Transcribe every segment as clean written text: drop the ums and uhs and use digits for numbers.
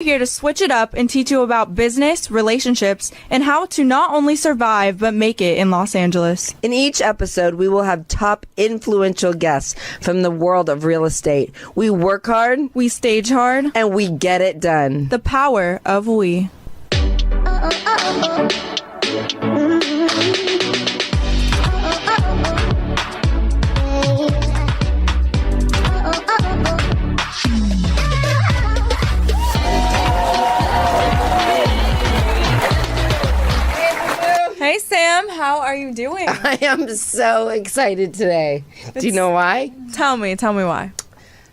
Here to switch it up and teach you about business, relationships, and how to not only survive but make it in Los Angeles. In each episode, we will have top influential guests from the world of real estate. We work hard, We stage hard. and we get it done. The power of we. Hey Sam, how are you doing? I am so excited today. Do you know why? Tell me why.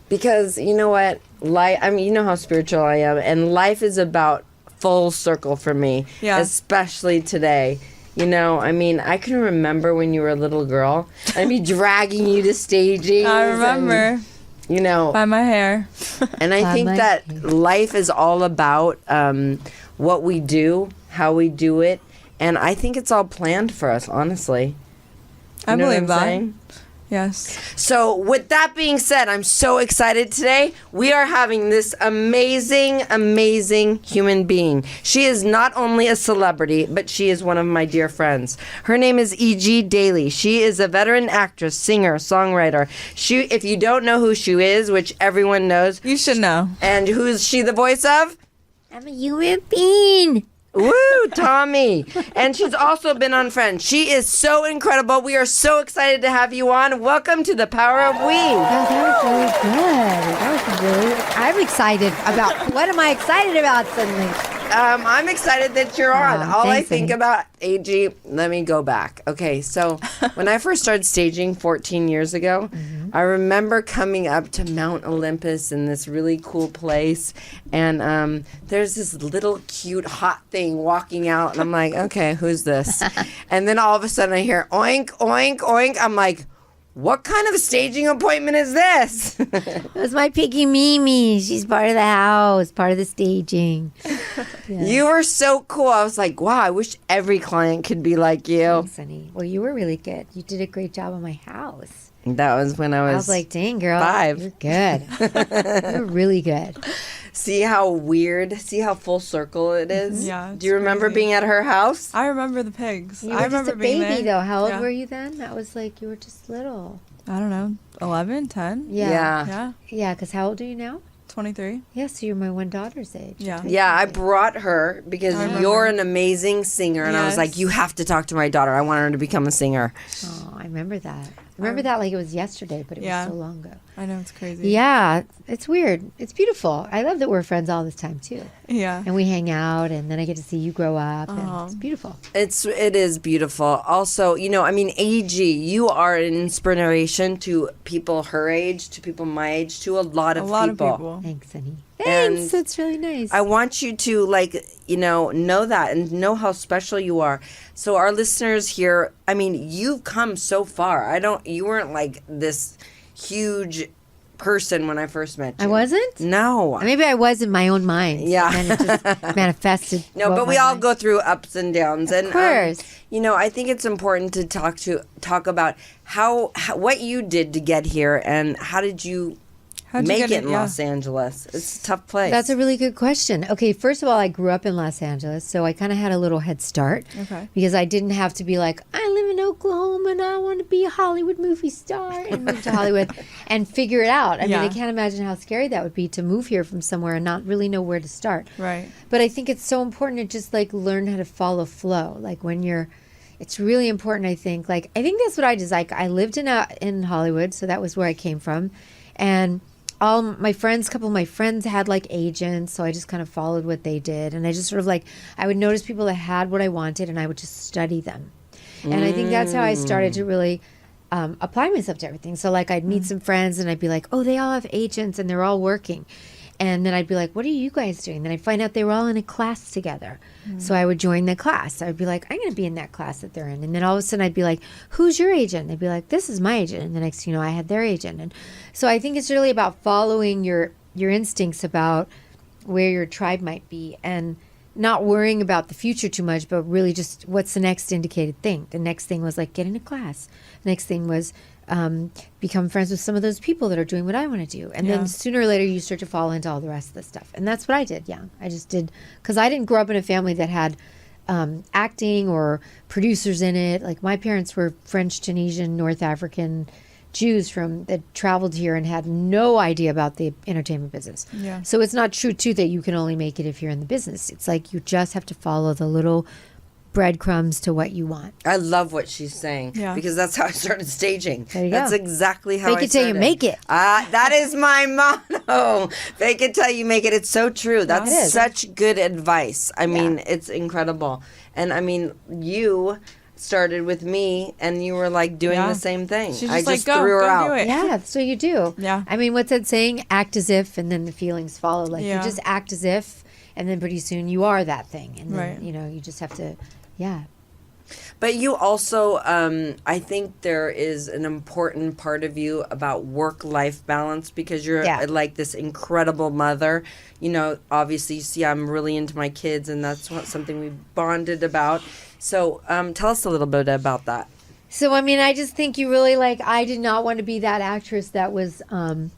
Because you know what? You know how spiritual I am, and life is about full circle for me, Yeah. especially today. You know, I can remember when you were a little girl. I'd be dragging you to staging. I remember. You know, By my hair. and I think that life is all about what we do, how we do it, and I think it's all planned for us, honestly. I know what believe I'm that. saying? Yes. So with that being said, I'm so excited today. We are having this amazing, amazing human being. She is not only a celebrity, but she is one of my dear friends. Her name is E.G. Daly. She is a veteran actress, singer, songwriter. If you don't know who she is, which everyone knows. You should know. And who is she the voice of? I'm a human being. Woo, Tommy. And she's also been on Friends. She is so incredible. We are so excited to have you on. Welcome to the Power of We. That was really good. I'm excited about, what am I excited about suddenly? I'm excited that you're on. All I thanks, think honey. about, AG, let me go back. Okay, so when I first started staging 14 years ago, I remember coming up to Mount Olympus in this really cool place, and there's this little cute hot thing walking out, and I'm like, okay, who's this? And then all of a sudden I hear oink, oink, oink. I'm like, what kind of a staging appointment is this? It was my piggy Mimi. She's part of the house, part of the staging. You were so cool. I was like, wow, I wish every client could be like you. Thanks, honey. Well, you were really good. You did a great job on my house. That was when I was like, dang, girl. 5. You're good. You're really good. See how full circle it is? Yeah, Do you remember crazy. being at her house? I remember the pigs. You I were remember just a being baby, there. though. How old Yeah. were you then? That was like, you were just little. I don't know, 11, 10? Yeah. Yeah, Yeah, because how old are you now? 23. Yeah, so you're my one daughter's age. Yeah. Yeah, I brought her because I remember. you're an amazing singer, and I was like, Yes. you have to talk to my daughter. I want her to become a singer. Oh, I remember that. I remember that like it was yesterday, but it Yeah. was so long ago. I know, it's crazy. Yeah, it's weird. It's beautiful. I love that we're friends all this time too, Yeah. and we hang out, and then I get to see you grow up, and Aw. it's beautiful. It is beautiful. Also, AG, you are an inspiration to people her age, to people my age, to a lot of A lot people. of people. Thanks, honey. And Thanks. That's really nice. I want you to know that and know how special you are. So our listeners here, you've come so far. You weren't like this huge person when I first met you. I wasn't? No. Maybe I was in my own mind. Yeah. And then it just manifested. No, what but we my all mind- go through ups and downs. Of course. I think it's important to talk about how what you did to get here and how did you How'd you make get it in yeah. Los Angeles. It's a tough place. That's a really good question. Okay, first of all, I grew up in Los Angeles, so I kind of had a little head start. Okay. Because I didn't have to be like, I live in Oklahoma and I want to be a Hollywood movie star and move to Hollywood and figure it out. I mean, I can't imagine how scary that would be to move here from somewhere and not really know where to start. Right. But I think it's so important to just like learn how to follow flow. Like when you're, it's really important. I think that's what I did. Like I lived in Hollywood, so that was where I came from, and all my friends, a couple of my friends had like agents, so I just kind of followed what they did, and I just sort of like I would notice people that had what I wanted, and I would just study them, and I think that's how I started to really apply myself to everything. So like I'd meet some friends, and I'd be like, oh, they all have agents, and they're all working. And then I'd be like, what are you guys doing? Then I'd find out they were all in a class together. So I would join the class. I would be like, I'm going to be in that class that they're in. And then all of a sudden I'd be like, who's your agent? They'd be like, this is my agent. And the next thing you know, I had their agent. And so I think it's really about following your instincts about where your tribe might be and not worrying about the future too much, but really just what's the next indicated thing. The next thing was like get in a class. The next thing was become friends with some of those people that are doing what I want to do. And then sooner or later you start to fall into all the rest of the stuff. And that's what I did. Yeah. I just did, because I didn't grow up in a family that had acting or producers in it. Like my parents were French, Tunisian, North African Jews that traveled here and had no idea about the entertainment business. Yeah. So it's not true too that you can only make it if you're in the business. It's like you just have to follow the little breadcrumbs to what you want. I love what she's saying because that's how I started staging. There you That's go. exactly how Fake I it till started. you make it. That is my motto. Fake it till you make it. It's so true. It That's is. such good advice. I mean, it's incredible. And I mean, you started with me and you were like doing the same thing. She's I just like, just go, threw her go out. do it. Yeah, so you do. Yeah. I mean, what's that saying? Act as if, and then the feelings follow. Like you Yeah. just act as if, and then pretty soon you are that thing. And then, Right. you just have to, But you also, I think there is an important part of you about work-life balance because you're like this incredible mother. You know, obviously, you see, I'm really into my kids, and that's something we bonded about. So tell us a little bit about that. So, I mean, I just think you really I did not want to be that actress that was, I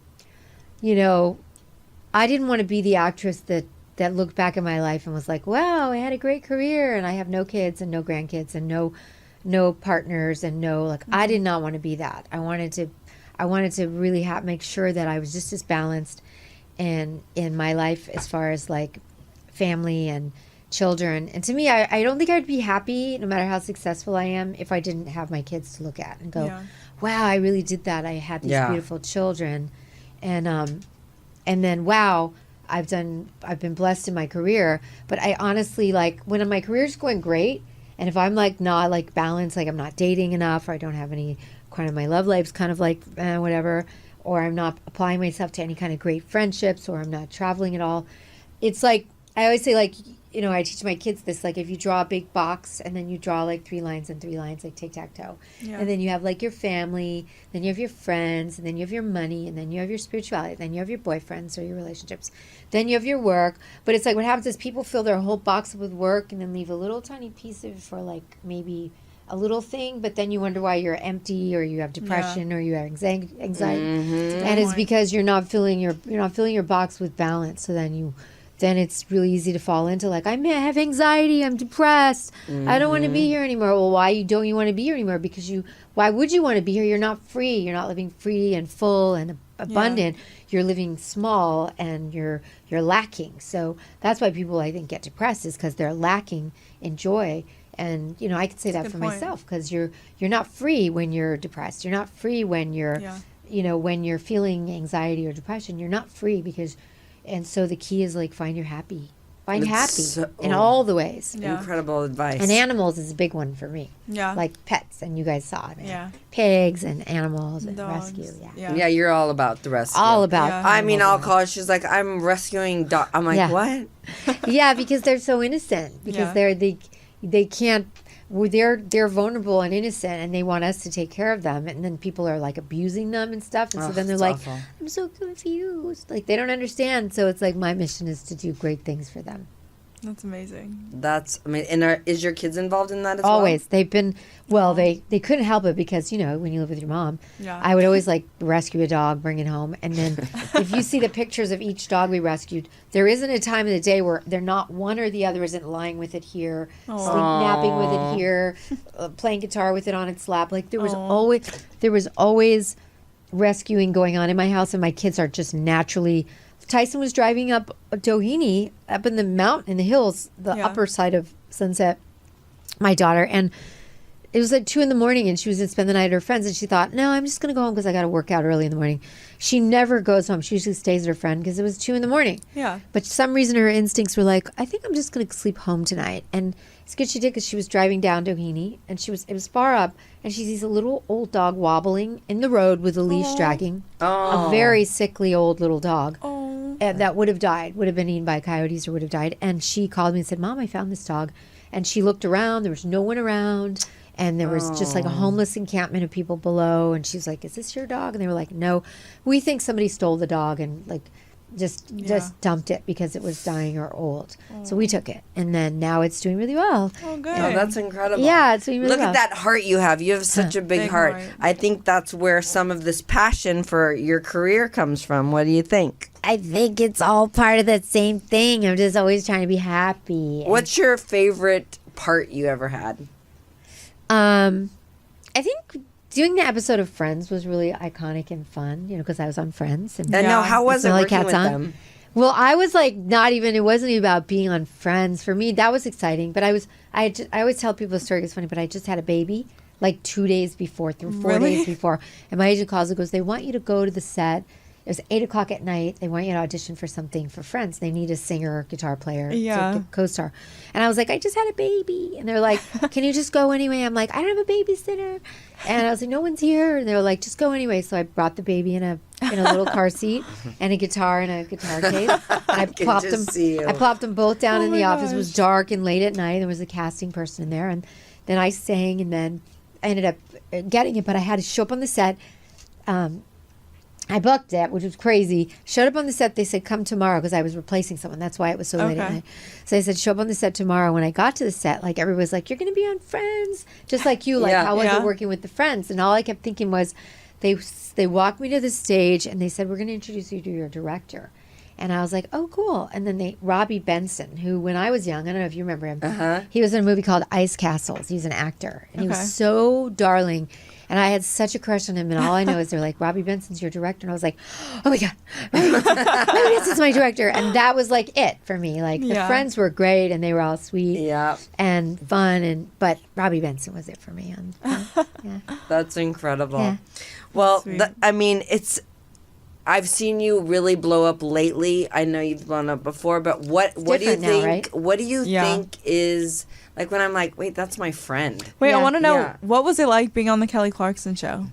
didn't want to be the actress that looked back at my life and was like, wow, I had a great career and I have no kids and no grandkids and no partners and I did not want to be that. I wanted to really make sure that I was just as balanced in my life as far as like family and children. And to me, I don't think I'd be happy no matter how successful I am if I didn't have my kids to look at and go, wow, I really did that. I had these beautiful children. And then, wow, I've been blessed in my career, but I honestly when my career's going great, and if I'm not balanced, I'm not dating enough, or I don't have any kind of my love life's kind of whatever, or I'm not applying myself to any kind of great friendships, or I'm not traveling at all. It's I always say I teach my kids this, if you draw a big box and then you draw 3 lines and 3 lines, like tic-tac-toe. Yeah. And then you have your family, then you have your friends, and then you have your money, and then you have your spirituality, then you have your boyfriends or your relationships. Then you have your work. But it's what happens is people fill their whole box up with work and then leave a little tiny piece of it for maybe a little thing, but then you wonder why you're empty or you have depression or you have anxiety. Mm-hmm. And it's because you're not filling your box with balance. So then it's really easy to fall into I have anxiety, I'm depressed, I don't want to be here anymore. Well, why don't you want to be here anymore? Because why would you want to be here? You're not free. You're not living free and full and abundant. Yeah. You're living small and you're lacking. So that's why people, I think, get depressed, is because they're lacking in joy. And I could say that for myself, because you're not free when you're depressed. You're not free when you're when you're feeling anxiety or depression. You're not free and so the key is find your happy. Find happy in all the ways. Yeah. Incredible advice. And animals is a big one for me. Yeah. Like pets, and you guys saw it. Yeah. Pigs and animals and dogs. rescue. Yeah, you're all about the rescue. All about. Yeah. I mean, I'll call her. She's like, I'm rescuing dog. I'm like, what? Yeah, because they're so innocent. Because they can't. They're vulnerable and innocent, and they want us to take care of them, and then people are abusing them and stuff, and so then they're awful. I'm so confused, they don't understand. So it's my mission is to do great things for them. That's amazing. That's amazing. And is your kids involved in that as Always. well? They've been, they couldn't help it because, when you live with your mom, I would always rescue a dog, bring it home. And then if you see the pictures of each dog we rescued, there isn't a time of the day where they're not one or the other isn't lying with it here, sleep napping with it here, playing guitar with it on its lap. There was always rescuing going on in my house, and my kids are just naturally. Tyson was driving up Doheny, up in the mountain, in the hills, the upper side of Sunset, my daughter, and it was 2 a.m, and she was going to spend the night at her friends, and she thought, no, I'm just going to go home because I got to work out early in the morning. She never goes home. She usually stays with her friend because it was 2 a.m. Yeah. But for some reason, her instincts were I think I'm just going to sleep home tonight. And it's good she did, because she was driving down Doheny, and it was far up, and she sees a little old dog wobbling in the road with a leash dragging. A very sickly old little dog. That would have been eaten by coyotes or would have died. And she called me and said, Mom, I found this dog. And she looked around. There was no one around. And there was just a homeless encampment of people below. And she was like, is this your dog? And they were like, no. We think somebody stole the dog and just dumped it because it was dying or old. So we took it, and then now it's doing really well. Oh, good. Oh, that's incredible. Yeah, it's doing really Look well. at that heart you have. You have such a big Big heart. heart. I think that's where some of this passion for your career comes from. What do you think? I think it's all part of that same thing. I'm just always trying to be happy. What's your favorite part you ever had? I think doing the episode of Friends was really iconic and fun, because I was on Friends. And And no, how was it Smell Like working Cats with on. them? Well, I was like, it wasn't even about being on Friends. For me, that was exciting. But I always tell people the story, it's funny, but I just had a baby like 2 days before, 4 Really? days before. And my agent calls and goes, they want you to go to the set. It was 8 o'clock at night. They want you to audition for something for Friends. They need a singer or guitar player to co-star. And I was like, I just had a baby. And they're like, can you just go anyway? I'm like, I don't have a babysitter. And I was like, no one's here. And they were like, just go anyway. So I brought the baby in a little car seat and a guitar in a guitar case. And I plopped them both down in the office. It was dark and late at night. There was a casting person in there. And then I sang, and then I ended up getting it. But I had to show up on the set. I booked it, which was crazy. Showed up on the set. They said, come tomorrow, because I was replacing someone. That's why it was so late at night. So they said, show up on the set tomorrow. When I got to the set, like, everybody was like, you're going to be on Friends. Just like you. Like, how was it working with the Friends? And all I kept thinking was, they walked me to the stage, and they said, we're going to introduce you to your director. And I was like, oh, cool. And then Robbie Benson, who, when I was young, I don't know if you remember him. He was in a movie called Ice Castles. He was an actor. And he was so darling. And I had such a crush on him. And all I know is they're like, Robbie Benson's your director. And I was like, oh, my God. Robbie Benson's my director. And that was like it for me. Like, the friends were great, and they were all sweet and fun. But Robbie Benson was it for me. That's incredible. Yeah. Well, I've seen you really blow up lately. I know you've blown up before, but what do you think? Now, right? What do you think is like when I'm like, wait, that's my friend? Wait, I want to know, what was it like being on the Kelly Clarkson show?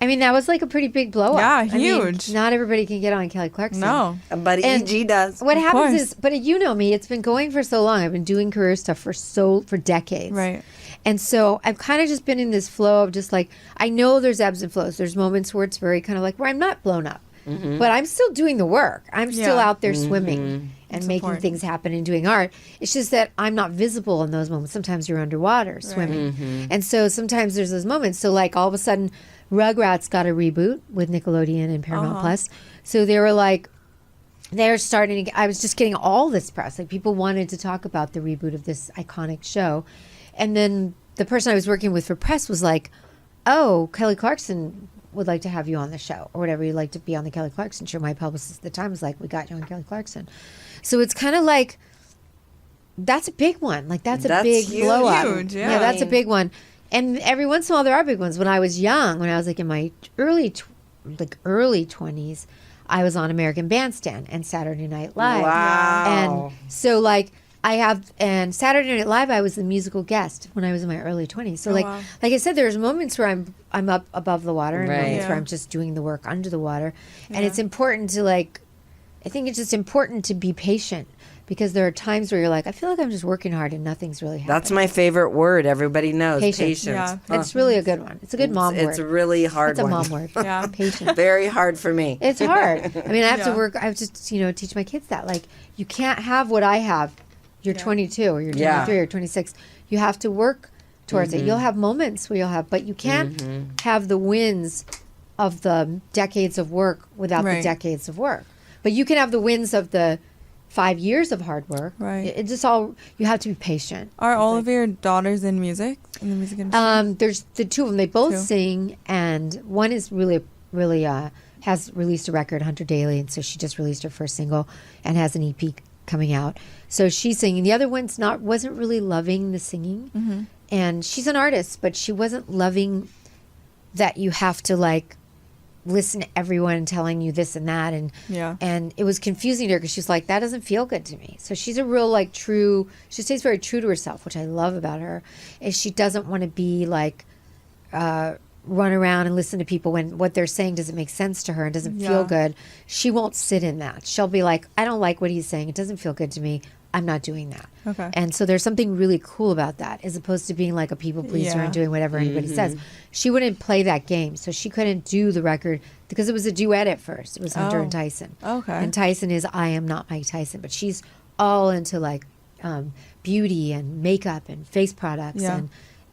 I mean, that was like a pretty big blow up. Yeah, I huge. mean, not everybody can get on Kelly Clarkson. No. But EG does. What happens course. is, but you know me, it's been going for so long. I've been doing career stuff for decades. Right. And so I've kind of just been in this flow of just like, I know there's ebbs and flows. There's moments where it's very kind of like where I'm not blown up, but I'm still doing the work. I'm still out there swimming and making things happen and doing art. It's just that I'm not visible in those moments. Sometimes you're underwater swimming. And so sometimes there's those moments. So like all of a sudden Rugrats got a reboot with Nickelodeon and Paramount Plus. So they were like, they're starting to I was just getting all this press. Like people wanted to talk about the reboot of this iconic show. And then the person I was working with for press was like, oh, Kelly Clarkson would like to have you on the show or whatever. You'd like to be on the Kelly Clarkson show. My publicist at the time was like, we got you on Kelly Clarkson. So it's kind of like, that's a big one. Like that's a big blow up. Huge, yeah, that's a big one. And every once in a while there are big ones. When I was young, when I was like in my early 20s, I was on American Bandstand and Saturday Night Live. Wow. And so like, and Saturday Night Live, I was the musical guest when I was in my early 20s. So like I said, there's moments where I'm up above the water and moments where I'm just doing the work under the water. And it's important to like, I think it's just important to be patient because there are times where you're like, I feel like I'm just working hard and nothing's really happening. That's my favorite word. Everybody knows. Patience. Yeah. It's really a good one. It's a good mom word. It's a really hard It's a one. mom word. Yeah. Patient. Very hard for me. It's hard. I mean, I have to work. I have to, teach my kids that. Like, you can't have what I have. You're 22 or you're 23 or 26. You have to work towards it. You'll have moments where you'll have, but you can't have the wins of the decades of work without the decades of work. But you can have the wins of the 5 years of hard work. Right. It's just all, you have to be patient. Are all of your daughters in the music industry? There's the two of them. They both sing, and one is really has released a record, Hunter Daly, and so she just released her first single and has an EP coming out. So she's singing. The other one's wasn't really loving the singing, and she's an artist, but she wasn't loving that you have to like listen to everyone telling you this and that, and it was confusing to her because she's like, that doesn't feel good to me. So she's a real like true. She stays very true to herself, which I love about her. Is she doesn't want to be like run around and listen to people when what they're saying doesn't make sense to her and doesn't feel good. She won't sit in that. She'll be like, I don't like what he's saying. It doesn't feel good to me. I'm not doing that. Okay. And so there's something really cool about that, as opposed to being like a people pleaser and doing whatever anybody says. She wouldn't play that game, so she couldn't do the record because it was a duet at first. It was Hunter and Tyson. Okay. And Tyson is I am not Mike Tyson, but she's all into like beauty and makeup and face products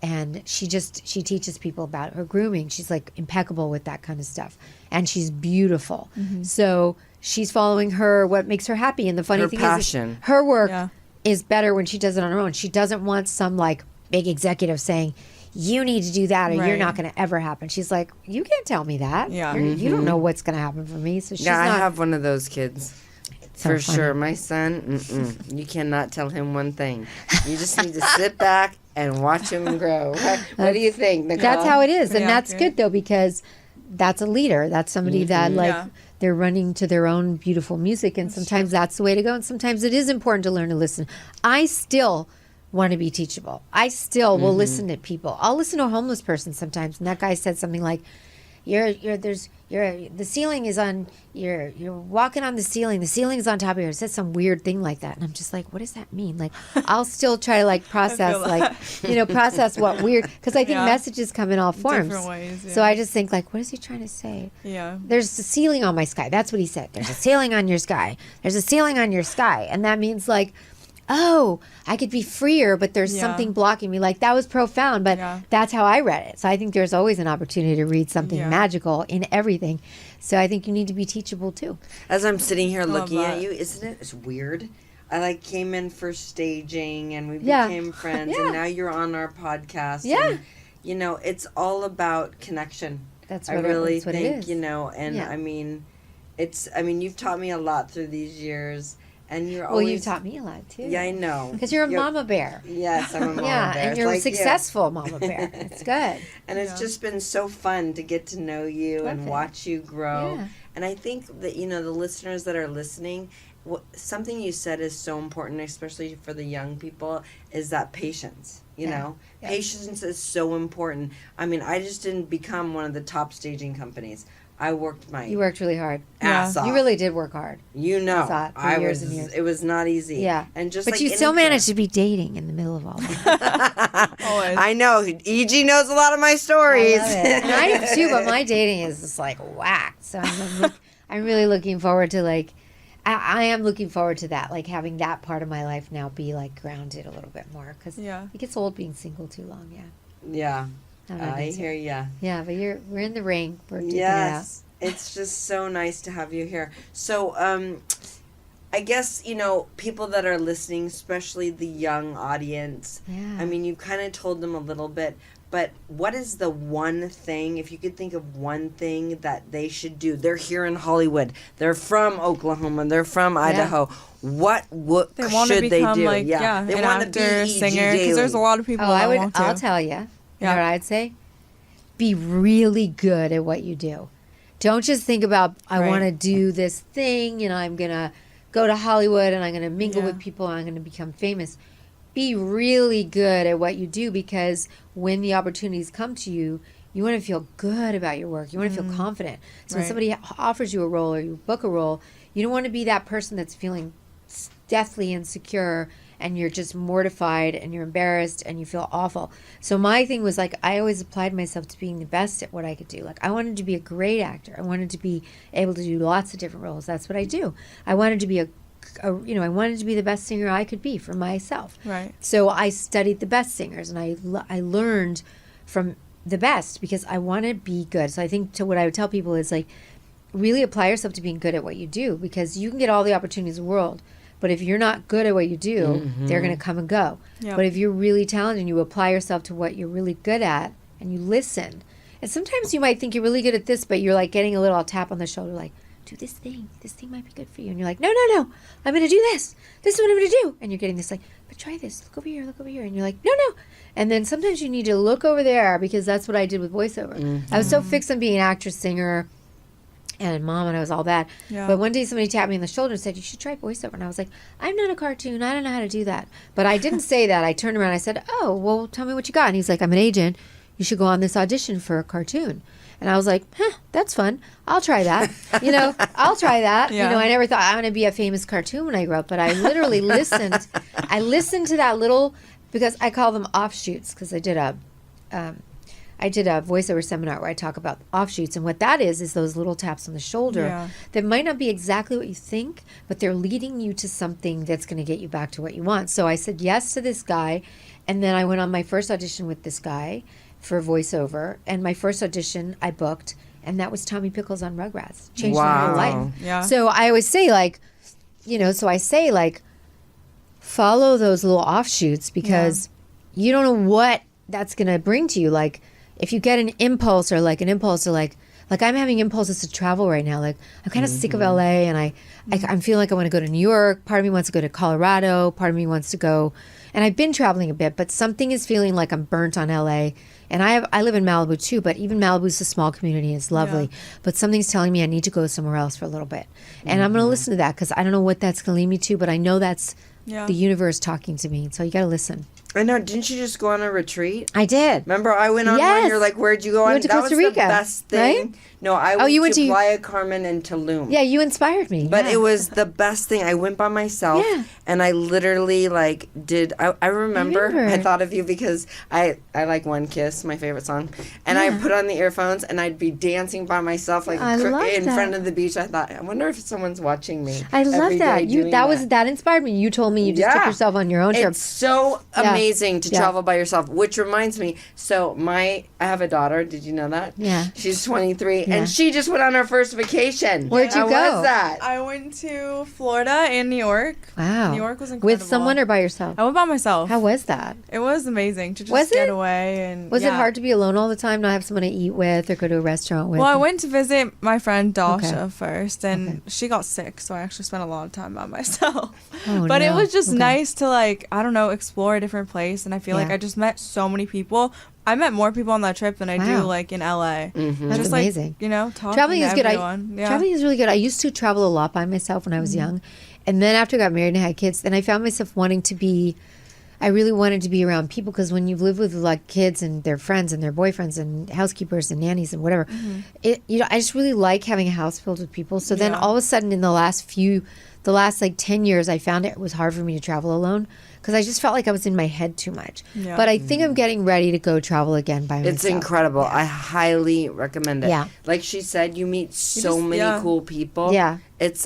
and she teaches people about her grooming. She's like impeccable with that kind of stuff, and she's beautiful. So she's following what makes her happy. And the funny thing is, her work is better when she does it on her own. She doesn't want some like big executive saying, you need to do that or you're not going to ever happen. She's like, you can't tell me that. Yeah. You don't know what's going to happen for me. So she's I not. have one of those kids. So for funny. sure. My son, you cannot tell him one thing. You just need to sit back and watch him grow. What do you think, Nicole? That's how it is. And Yeah, that's great. good, though, because that's a leader. That's somebody that, like, they're running to their own beautiful music. And sometimes that's the way to go. And sometimes it is important to learn to listen. I still want to be teachable. I still will listen to people. I'll listen to a homeless person sometimes. And that guy said something like, the ceiling is on, you're walking on the ceiling is on top of you. It said some weird thing like that. And I'm just like, what does that mean? Like, I'll still try to like process, process what weird, because I think messages come in all forms. Different ways, So I just think like, what is he trying to say? Yeah. There's a ceiling on my sky. That's what he said. There's a ceiling on your sky. There's a ceiling on your sky. And that means like, oh, I could be freer, but there's something blocking me. Like, that was profound, but that's how I read it. So I think there's always an opportunity to read something magical in everything. So I think you need to be teachable too. As I'm sitting here looking at you, isn't it? It's weird. I like came in for staging and we became friends and now you're on our podcast. Yeah. And, it's all about connection. That's I what really that's what think, it is. and I mean, you've taught me a lot through these years. And you're Well, always... you've taught me a lot too. Yeah, I know. Because you're a mama bear. Yes, I'm a mama bear. Yeah, and you're a successful mama bear. It's good. And it's just been so fun to get to know you and watch you grow. Yeah. And I think that, the listeners that are listening, something you said is so important, especially for the young people, is that patience. Patience is so important. I mean, I just didn't become one of the top staging companies. I worked You worked really hard. ass off. You really did work hard. I years was. and years. It was not easy. Yeah, and just but like you still any managed to be dating in the middle of all that. Always. I know. EG knows a lot of my stories. I love it. And I do too, but my dating is just like whacked. So I'm really looking forward to like, I am looking forward to that, like having that part of my life now be like grounded a little bit more because it gets old being single too long. Yeah. Yeah. I hear ya. Yeah, but we're in the ring. We're duking Yes. It's just so nice to have you here. So, I guess, people that are listening, especially the young audience, I mean, you kind of told them a little bit, but what is the one thing, if you could think of one thing that they should do? They're here in Hollywood. They're from Oklahoma. They're from Idaho. What They want to should they become do? like, They an want to actor, be singer, because there's a lot of people that want to. I'll tell you. You know what I'd say? Be really good at what you do. Don't just think about, I want to do this thing and I'm going to go to Hollywood and I'm going to mingle with people and I'm going to become famous. Be really good at what you do, because when the opportunities come to you, you want to feel good about your work. You want to feel confident. So when somebody offers you a role or you book a role, you don't want to be that person that's feeling deathly insecure and you're just mortified and you're embarrassed and you feel awful. So my thing was like, I always applied myself to being the best at what I could do. Like, I wanted to be a great actor. I wanted to be able to do lots of different roles. That's what I do. I wanted to be I wanted to be the best singer I could be for myself. Right. So I studied the best singers and I learned from the best because I want to be good. So I think what I would tell people is like, really apply yourself to being good at what you do, because you can get all the opportunities in the world. But if you're not good at what you do, they're going to come and go. Yep. But if you're really talented and you apply yourself to what you're really good at and you listen, and sometimes you might think you're really good at this, but you're like getting a little tap on the shoulder like, do this thing. This thing might be good for you. And you're like, no. I'm going to do this. This is what I'm going to do. And you're getting this like, but try this. Look over here. And you're like, no. And then sometimes you need to look over there, because that's what I did with voiceover. I was so fixed on being an actress, singer, and mom, and I was all that. Yeah. But one day somebody tapped me on the shoulder and said, you should try voiceover. And I was like, I'm not a cartoon. I don't know how to do that. But I didn't say that. I turned around and I said, oh, well, tell me what you got. And he's like, I'm an agent. You should go on this audition for a cartoon. And I was like, that's fun. I'll try that. I'll try that. Yeah. I never thought I'm going to be a famous cartoon when I grow up, but I literally listened. I listened to that little, because I call them offshoots, because I did a voiceover seminar where I talk about offshoots, and what that is those little taps on the shoulder that might not be exactly what you think, but they're leading you to something that's going to get you back to what you want. So I said yes to this guy, and then I went on my first audition with this guy for voiceover, and my first audition I booked, and that was Tommy Pickles on Rugrats. Changed my whole life. Yeah. So I always say follow those little offshoots, because you don't know what that's going to bring to you. Like, if you get an impulse or like I'm having impulses to travel right now. Like, I'm kind of sick of LA, and I'm feeling like I want to go to New York. Part of me wants to go to Colorado. Part of me wants to go, and I've been traveling a bit, but something is feeling like I'm burnt on LA. And I live in Malibu too, but even Malibu's a small community. It's lovely. Yeah. But something's telling me I need to go somewhere else for a little bit. And I'm going to listen to that, because I don't know what that's going to lead me to, but I know that's the universe talking to me. So you got to listen. I know. Didn't you just go on a retreat? I did. Remember, I went on one. You're like, where'd you go on? You went to Costa Rica, that was the best thing. right? No, I went to Playa Carmen and Tulum. Yeah, you inspired me. But it was the best thing. I went by myself, and I literally did. I remember. I thought of you because I like One Kiss, my favorite song, and I put on the earphones and I'd be dancing by myself in front of the beach. I thought, I wonder if someone's watching me. I love that. That inspired me. You told me you just took yourself on your own trip. It's so amazing to travel by yourself. Which reminds me, so I have a daughter. Did you know that? Yeah. She's 23, and she just went on her first vacation. Where'd you go? How was that? I went to Florida and New York. Wow. New York was incredible. With someone or by yourself? I went by myself. How was that? It was amazing to just get away. And was it hard to be alone all the time, not have someone to eat with or go to a restaurant with? Well, I went to visit my friend Dasha first, and she got sick, so I actually spent a lot of time by myself. But it was just nice to, explore a different place, and I feel like I just met so many people. I met more people on that trip than I do in LA. Mm-hmm. That's amazing. Talking traveling to is good. Traveling is really good. I used to travel a lot by myself when I was young, and then after I got married and had kids, then I found myself I really wanted to be around people, because when you live with kids and their friends and their boyfriends and housekeepers and nannies and whatever, I just really like having a house filled with people. So then all of a sudden in the last 10 years, I found it was hard for me to travel alone, because I just felt like I was in my head too much. Yeah. But I think I'm getting ready to go travel again by myself. It's incredible. Yeah. I highly recommend it. Yeah. Like she said, you meet so many cool people. Yeah. It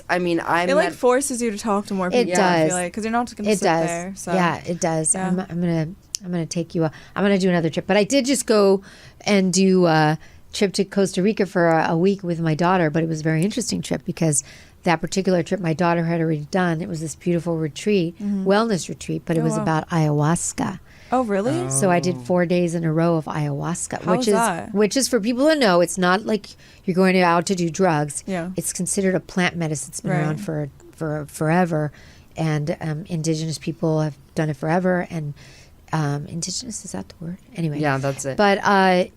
forces you to talk to more people. It does. I feel like, because you're not just going to sit there. So. Yeah, it does. Yeah. I'm gonna take you. I'm gonna do another trip. But I did just go and do a trip to Costa Rica for a week with my daughter. But it was a very interesting trip, because that particular trip my daughter had already done. It was this beautiful retreat, wellness retreat, but it was about ayahuasca. Oh, really? Oh. So I did 4 days in a row of ayahuasca, that? which is for people to know, it's not like you're going out to do drugs. Yeah. It's considered a plant medicine. It's been around for forever, and indigenous people have done it forever. And indigenous, is that the word? Anyway. Yeah, that's it. But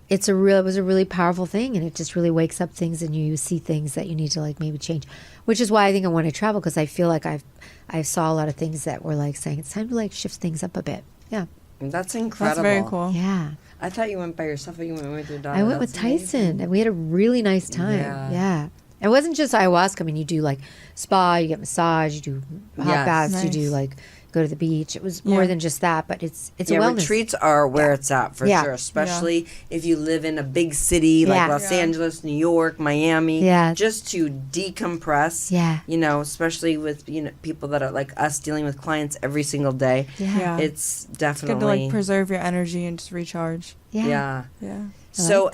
it was a really powerful thing, and it just really wakes up things, and you see things that you need to maybe change, which is why I think I want to travel, because I feel like I saw a lot of things that were saying it's time to shift things up a bit. Yeah. That's incredible. That's very cool. Yeah. I thought you went by yourself, but you went with your daughter. I went with Tyson, and we had a really nice time. Yeah. It wasn't just ayahuasca. I mean, you do spa, you get massage, you do hot baths, you do go to the beach. It was more than just that, but it's a wellness. Retreats are where it's at for sure, especially if you live in a big city like Los Angeles, New York, Miami. Yeah. Just to decompress. Yeah. Especially with people that are like us dealing with clients every single day. Yeah. It's definitely it's good to preserve your energy and just recharge. Yeah. Yeah. So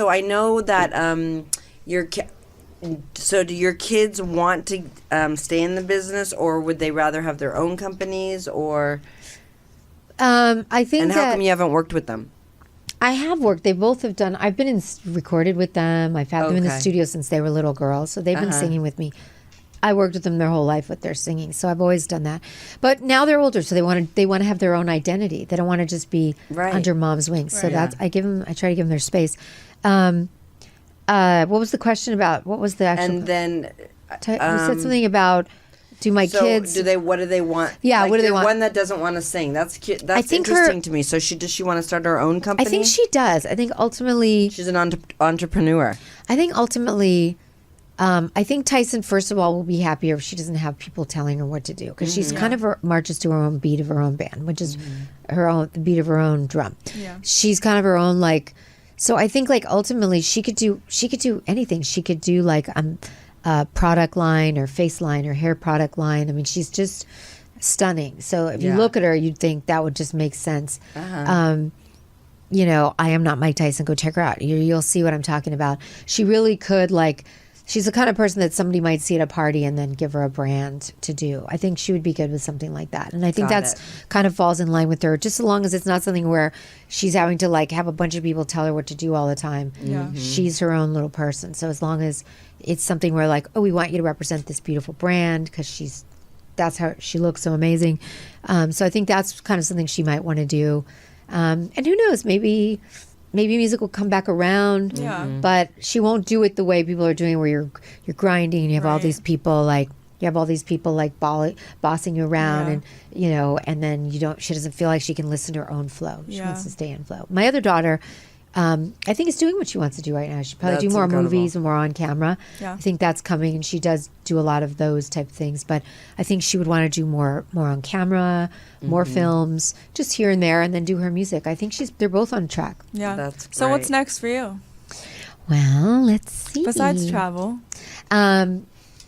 I know that So do your kids want to stay in the business, or would they rather have their own companies, or? I think. And how come you haven't worked with them? I have worked. They both have done. I've been recorded with them. I've had them in the studio since they were little girls, so they've been singing with me. I worked with them their whole life with their singing, so I've always done that. But now they're older, so they want to have their own identity. They don't want to just be under mom's wings. Right. So I try to give them their space. What was the question about? What was the actual? And then you said something about do my kids. What do they want? Yeah, what do they want? One that doesn't want to sing. That's cute. That's interesting to me. So does she want to start her own company? I think she does. I think ultimately she's an entrepreneur. I think ultimately, I think Tyson, first of all, will be happier if she doesn't have people telling her what to do, because she's kind of marches to her own beat of her own band, which is the beat of her own drum. Yeah. She's kind of her own So I think ultimately she could do anything. She could do a product line or face line or hair product line. I mean, she's just stunning. So if you look at her, you'd think that would just make sense. I am not Mike Tyson. Go check her out. You'll see what I'm talking about. She really could she's the kind of person that somebody might see at a party and then give her a brand to do. I think she would be good with something like that. And I think kind of falls in line with her, just as long as it's not something where she's having to have a bunch of people tell her what to do all the time. Yeah. She's her own little person. So as long as it's something where we want you to represent this beautiful brand because that's how she looks so amazing. So I think that's kind of something she might want to do. And who knows, maybe music will come back around, but she won't do it the way people are doing, where you're grinding and you have all these people bossing you around, and and then she doesn't feel like she can listen to her own flow. She wants to stay in flow. My other daughter, I think is doing what she wants to do right now. She'll probably do more movies and more on camera. Yeah. I think that's coming, and she does do a lot of those type of things. But I think she would want to do more on camera, more films, just here and there, and then do her music. I think they're both on track. Yeah. That's great. So what's next for you? Well, let's see. Besides travel.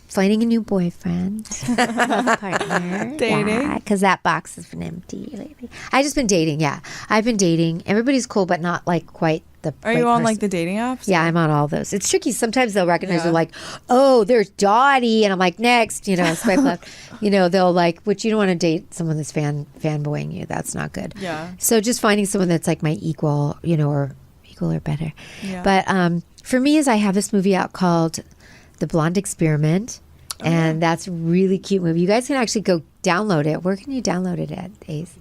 Finding a new boyfriend, partner, dating, because that box has been empty lately. I've just been dating. Yeah, I've been dating. Everybody's cool, but not quite the. Are you on the dating apps? Yeah, I'm on all those. It's tricky. Sometimes they'll recognize they're oh, there's Dottie, and I'm next. Swipe left. They'll which you don't want to date someone that's fanboying you. That's not good. Yeah. So just finding someone that's my equal, or equal or better. Yeah. But for me, I have this movie out called The Blonde Experiment, and that's a really cute movie. You guys can actually go download it. Where can you download it at, Ace?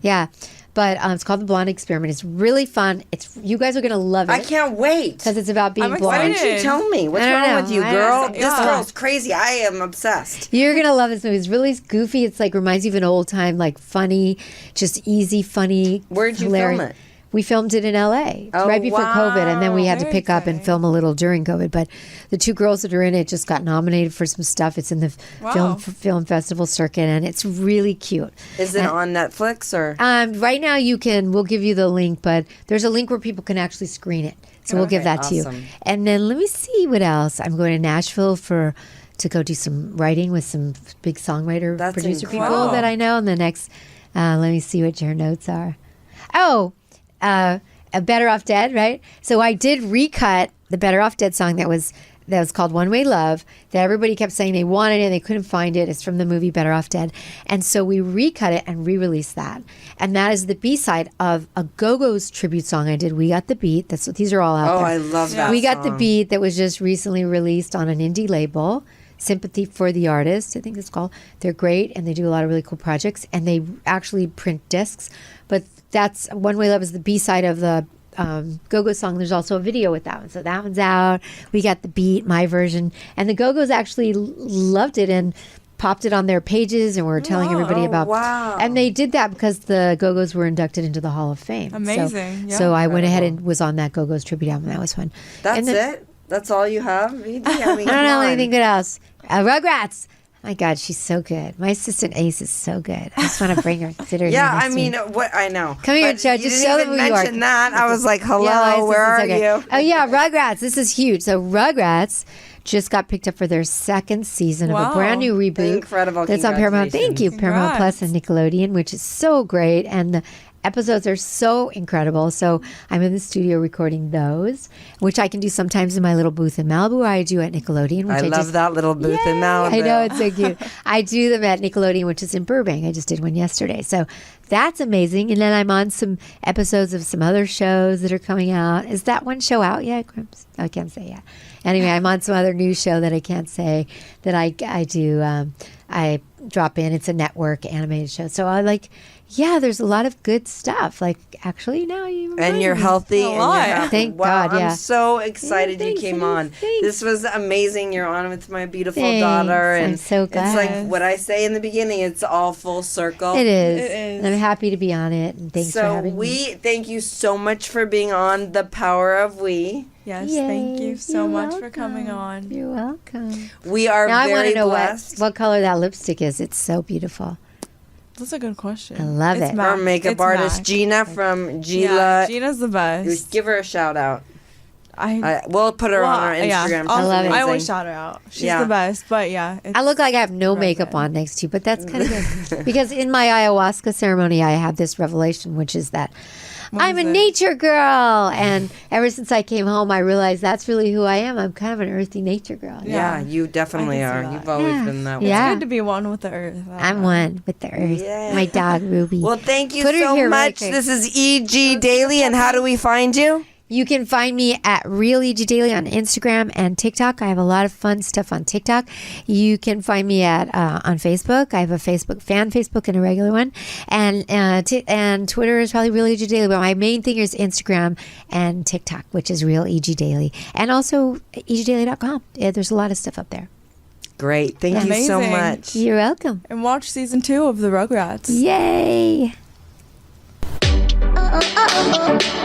Yeah, but it's called The Blonde Experiment. It's really fun. You guys are going to love it. I can't wait. Because it's about being blonde. Why didn't you tell me? What's wrong with you, girl? This girl's crazy. I am obsessed. You're going to love this movie. It's really goofy. It's reminds you of an old time, funny, just easy, funny. Where'd you film it? We filmed it in LA right before COVID, and then we had to pick up and film a little during COVID. But the two girls that are in it just got nominated for some stuff. It's in the film festival circuit, and it's really cute. Is it on Netflix or? Right now we'll give you the link, but there's a link where people can actually screen it. So we'll give that to you. And then let me see what else. I'm going to Nashville to go do some writing with some big producer people that I know. And the next, let me see what your notes are. Oh. Better Off Dead, right? So I did recut the Better Off Dead song that was called One Way Love, that everybody kept saying they wanted it and they couldn't find it. It's from the movie Better Off Dead. And so we recut it and re-released that. And that is the B-side of a Go-Go's tribute song I did. We Got the Beat. These are all out there. Oh, I love that We Got the Beat, that was just recently released on an indie label. Sympathy for the Artist, I think it's called. They're great, and they do a lot of really cool projects, and they actually print discs. But that's One Way Love is the B-side of the Go-Go song. There's also a video with that one. So that one's out. We Got the Beat, my version. And the Go-Go's actually loved it and popped it on their pages, and were telling everybody about. Wow. And they did that because the Go-Go's were inducted into the Hall of Fame. Amazing. So I went ahead and was on that Go-Go's tribute album. That was fun. That's it? That's all you have? I mean, I don't know anything good else. Rugrats. My God, she's so good. My assistant Ace is so good. I just want to bring her. Sit her yeah, I mean, what I know. Come here, Joe. Just show them who you are. Mention that. I was like, hello, where are you? Oh yeah, Rugrats. This is huge. So Rugrats just got picked up for their second season of a brand new reboot. Incredible. That's on Paramount. Thank you, Paramount Plus and Nickelodeon, which is so great. And the episodes are so incredible. So I'm in the studio recording those, which I can do sometimes in my little booth in Malibu, or I do at Nickelodeon. Which I love that little booth in Malibu. I know, it's so cute. I do them at Nickelodeon, which is in Burbank. I just did one yesterday. So that's amazing. And then I'm on some episodes of some other shows that are coming out. Is that one show out yet, Grimps? I can't say yet. Anyway, I'm on some other new show that I can't say that I do. I drop in. It's a network animated show. So I like, yeah, there's a lot of good stuff. Like, actually, now you and you're healthy. And you're healthy. Thank wow, God, yeah. I'm so excited you came on. This was amazing. You're on with my beautiful daughter. And I'm so glad. It's like what I say in the beginning. It's all full circle. It is. And I'm happy to be on it. And thanks for having me. So thank you so much for being on The Power of We. Yes, thank you so much for coming on. You're welcome. We are now very I want to know blessed. what color that lipstick is. It's so beautiful. That's a good question. I love it. Our makeup artist, MAC. Gina from Gila. Yeah, Gina's the best. Give her a shout out. I we'll put her on our Instagram. Yeah, I love it. I always shout her out. She's the best. But yeah, I look like I have no makeup on next to you, but that's kind of good. Because in my ayahuasca ceremony, I had this revelation, which is that I'm a nature girl. And ever since I came home, I realized that's really who I am. I'm kind of an earthy nature girl. Yeah, you definitely are. You've always been that way. It's good to be one with the earth. I'm one with the earth. Yeah. My dog, Ruby. Well, thank you so much. This is EG Daily, and how do we find you? You can find me at Real EG Daily on Instagram and TikTok. I have a lot of fun stuff on TikTok. You can find me at on Facebook. I have a Facebook and a regular one, and Twitter is probably Real EG Daily. But my main thing is Instagram and TikTok, which is Real EG Daily, and also egdaily.com. Yeah, there's a lot of stuff up there. Great, thank you so much. You're welcome. And watch season 2 of the Rugrats. Yay! Oh, oh, oh.